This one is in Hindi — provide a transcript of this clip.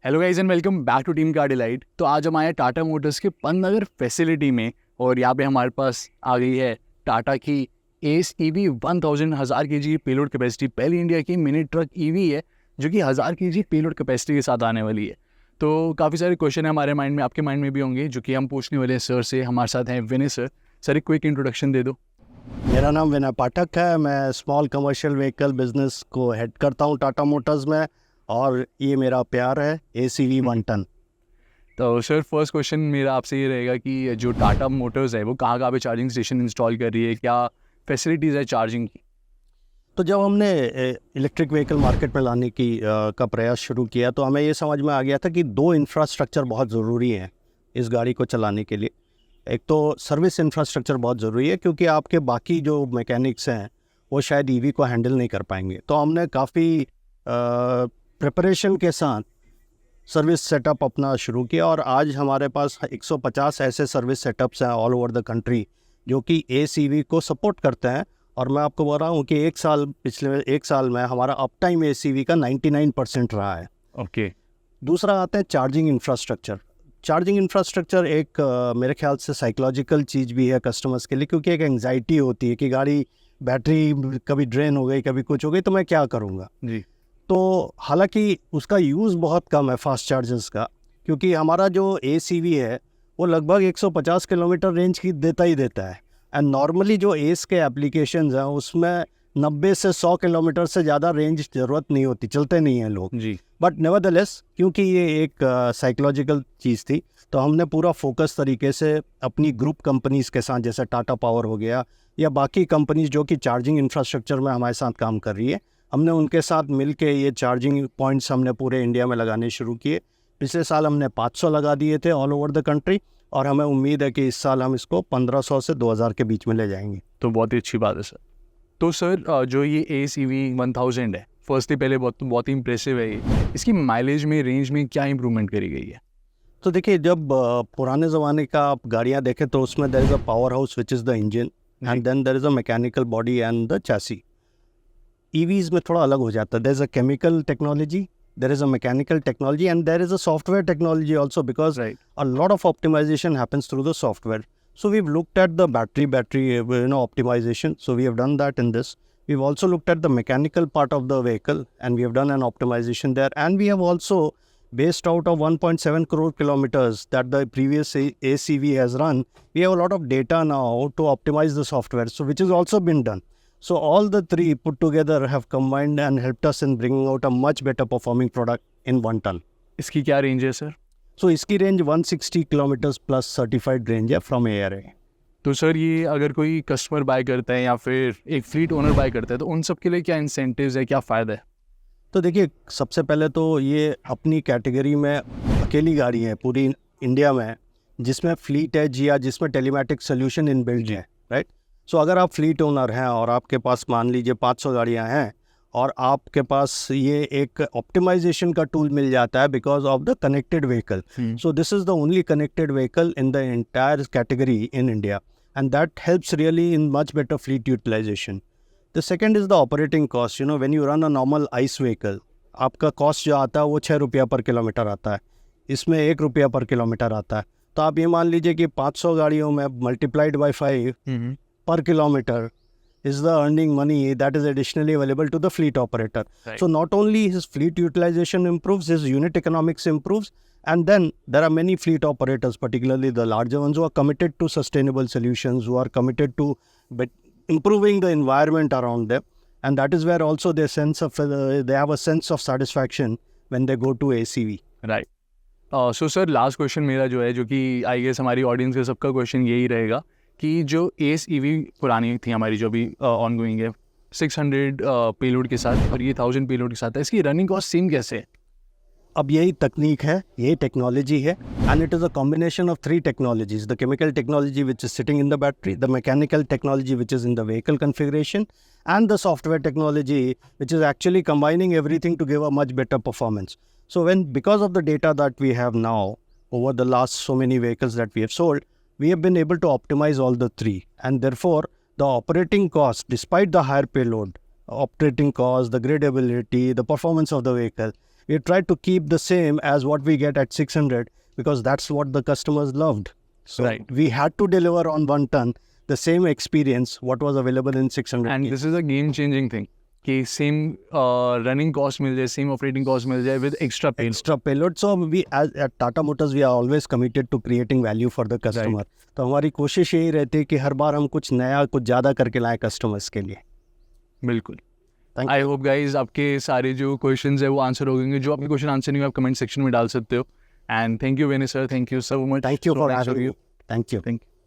Hello guys and welcome back to Team Car Delight. तो आज हम आए टाटा मोटर्स के पन्नगर फैसिलिटी में और यहाँ पे हमारे पास आ गई है टाटा की एस ईवी 1000 के जी पेलोड कैपेसिटी। पहली इंडिया की मिनी ट्रक ईवी है जो कि 1000 के जी पेलोड कैपेसिटी के साथ आने वाली है। तो काफ़ी सारे क्वेश्चन है हमारे माइंड में, आपके माइंड में भी होंगे, जो कि हम पूछने वाले हैं सर से। हमारे साथ हैं विनय सर। सर एक क्विक इंट्रोडक्शन दे दो। मेरा नाम विनय पाठक है। मैं स्मॉल कमर्शियल व्हीकल बिजनेस को हेड करता हूँ टाटा मोटर्स में, और ये मेरा प्यार है ACV 1 टन। तो सर फर्स्ट क्वेश्चन मेरा आपसे ये रहेगा कि जो टाटा मोटर्स है वो कहाँ कहाँ पे चार्जिंग स्टेशन इंस्टॉल कर रही है, क्या फैसिलिटीज़ है चार्जिंग की? तो जब हमने इलेक्ट्रिक व्हीकल मार्केट में लाने का प्रयास शुरू किया तो हमें ये समझ में आ गया था कि दो इंफ्रास्ट्रक्चर बहुत ज़रूरी हैं इस गाड़ी को चलाने के लिए। एक तो सर्विस इंफ्रास्ट्रक्चर बहुत ज़रूरी है, क्योंकि आपके बाकी जो मैकेनिक्स हैं वो शायद EV को हैंडल नहीं कर पाएंगे। तो हमने काफ़ी प्रिपरेशन के साथ सर्विस सेटअप अपना शुरू किया, और आज हमारे पास 150 ऐसे सर्विस सेटअप्स हैं ऑल ओवर द कंट्री जो कि ACV को सपोर्ट करते हैं। और मैं आपको बोल रहा हूँ कि पिछले एक साल में हमारा अप टाइम ACV का 99% रहा है। ओके। दूसरा आता है चार्जिंग इंफ्रास्ट्रक्चर। चार्जिंग इंफ्रास्ट्रक्चर एक मेरे ख्याल से साइकोलॉजिकल चीज़ भी है कस्टमर्स के लिए, क्योंकि एक एंग्जाइटी होती है कि गाड़ी बैटरी कभी ड्रेन हो गई, कभी कुछ हो गई, तो मैं क्या करूँगा जी। तो हालांकि उसका यूज़ बहुत कम है फास्ट चार्जर्स का, क्योंकि हमारा जो ACV है वो लगभग 150 किलोमीटर रेंज की देता ही देता है। एंड नॉर्मली जो एस के एप्लीकेशंस हैं उसमें 90 से 100 किलोमीटर से ज़्यादा रेंज ज़रूरत नहीं होती, चलते नहीं हैं लोग जी। बट नेवरदलेस, क्योंकि ये एक साइकोलॉजिकल चीज़ थी, तो हमने पूरा फोकस तरीके से अपनी ग्रुप कंपनीज़ के साथ, जैसे टाटा पावर हो गया या बाकी कंपनीज़ जो कि चार्जिंग इंफ्रास्ट्रक्चर में हमारे साथ काम कर रही है, हमने उनके साथ मिलके ये चार्जिंग पॉइंट्स हमने पूरे इंडिया में लगाने शुरू किए। पिछले साल हमने 500 लगा दिए थे ऑल ओवर द कंट्री, और हमें उम्मीद है कि इस साल हम इसको 1500 से 2000 के बीच में ले जाएंगे। तो बहुत ही अच्छी बात है सर। तो सर जो ये ACV 1000 है, फर्स्टली पहले बहुत ही इंप्रेसिव है ये। इसकी माइलेज में, रेंज में क्या इंप्रूवमेंट करी गई है? तो देखिए, जब पुराने ज़माने का आप गाड़ियाँ देखें तो उसमें there is a power house which is the engine, and then there is a mechanical body and the chassis. EVs में थोड़ा अलग हो जाता है। There is a chemical technology, there is a mechanical technology, and there is a software technology also, because Right. a lot of optimization happens through the software. So we've looked at the battery optimization, so we have done that in this. We've also looked at the mechanical part of the vehicle, and we have done an optimization there, and we have also, based out of 1.7 crore kilometers that the previous ACV has run, we have a lot of data now to optimize the software, so which has also been done. So all the three put together have combined and helped us in bringing out a much better performing product in 1 ton. इसकी क्या रेंज है सर? So इसकी range 160 kilometres plus certified range है फ्रॉम ARA। तो सर ये अगर कोई कस्टमर बाय करता है या फिर एक फ्लीट ओनर बाय करता है तो उन सब के लिए क्या इंसेंटिव्स है, क्या फ़ायदा है? तो देखिए, सबसे पहले तो ये अपनी कैटेगरी में अकेली गाड़ी है पूरी इंडिया में जिसमें फ्लीट एज या जिसमें टेलीमैटिक सोल्यूशन इनबिल्ट है, राइट। सो अगर आप फ्लीट ओनर हैं और आपके पास मान लीजिए 500 गाड़ियां हैं और आपके पास ये एक ऑप्टिमाइजेशन का टूल मिल जाता है because of the connected vehicle. So this is the only connected vehicle in the entire category in India, and that helps really in much better fleet utilisation. The second is the operating cost. When you run a normal ICE vehicle, आपका कॉस्ट जो आता है वो 6 रुपया पर किलोमीटर आता है, इसमें 1 रुपया पर किलोमीटर आता है। तो आप ये मान लीजिए कि 500 गाड़ियों में multiplied by 5 per kilometer is the earning money that is additionally available to the fleet operator. Right. So not only his fleet utilization improves, his unit economics improves, and then there are many fleet operators, particularly the larger ones, who are committed to sustainable solutions, who are committed to improving the environment around them, and that is where also they have a sense of satisfaction when they go to ACV. Right. So sir last question मेरा जो है, जो कि आई गेस हमारी ऑडियंस का सबका क्वेश्चन यही रहेगा कि जो ACV पुरानी थी हमारी, जो भी ऑन गोइंग है 600 पेलोड के साथ और ये 1000 पेलोड के साथ है, इसकी रनिंग कॉस्ट सेम कैसे है? अब यही तकनीक है, यही टेक्नोलॉजी है, and it is a combination of 3 technologies: the chemical technology which is sitting in the battery, the mechanical technology which is in the vehicle configuration, and the software technology which is actually combining everything to give a much better performance. So because of the data that we have now over the last so many vehicles that we have sold, we have been able to optimize all the 3, and therefore the operating cost, despite the higher payload, operating cost, the gradability, the performance of the vehicle, we tried to keep the same as what we get at 600 because that's what the customers loved. So Right. we had to deliver on 1 ton the same experience what was available in 600 and this is a game changing thing कि सेम रनिंग कॉस्ट मिल जाए, सेम ऑपरेटिंग कॉस्ट मिल जाए विद एक्स्ट्रा पे. extra payload. So we at Tata Motors we are always committed to creating value for the customer. तो हमारी कोशिश यही रहती है कि हर बार हम कुछ नया कुछ ज़्यादा करके लाएं कस्टमर्स के लिए. बिल्कुल. Thank आई होप गाइज आपके सारे जो क्वेश्चंस है वो आंसर हो गए. जो आपके क्वेश्चन आंसर नहीं हुए आप कमेंट सेक्शन में डाल सकते हो. एंड थैंक यू वेनी sir, thank you so much. Thank you for having me. Thank you. Thank you.